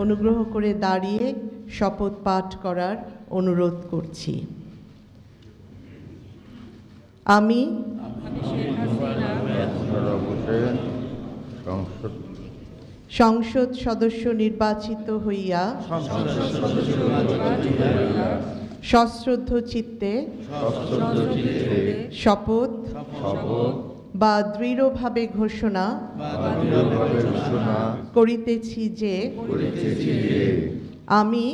অনুগ্রহ করে দাঁড়িয়ে শপথ পাঠ করার অনুরোধ করছি। আমি সংসদ সদস্য নির্বাচিত হইয়া সশ্রদ্ধ চিত্তে শপথ বা দৃঢ়ভাবে ঘোষণা করিতেছি যে আমি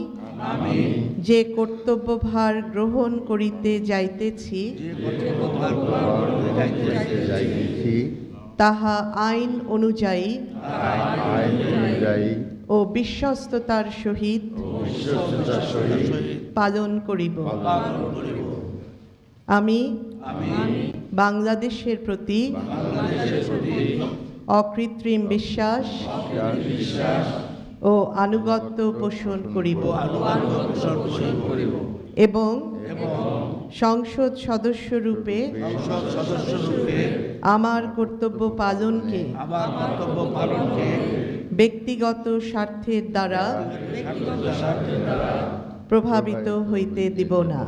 যে কর্তব্যভার গ্রহণ করিতে যাইতেছি তাহা আইন অনুযায়ী ও বিশ্বস্ততার সহিত পালন করিব। আমি বাংলাদেশের প্রতি অকৃত্রিম বিশ্বাস ও আনুগত্য পোষণ করিব এবং সংসদ সদস্য রূপে আমার কর্তব্য পালনকে ব্যক্তিগত স্বার্থের দ্বারা প্রভাবিত হইতে দিব না।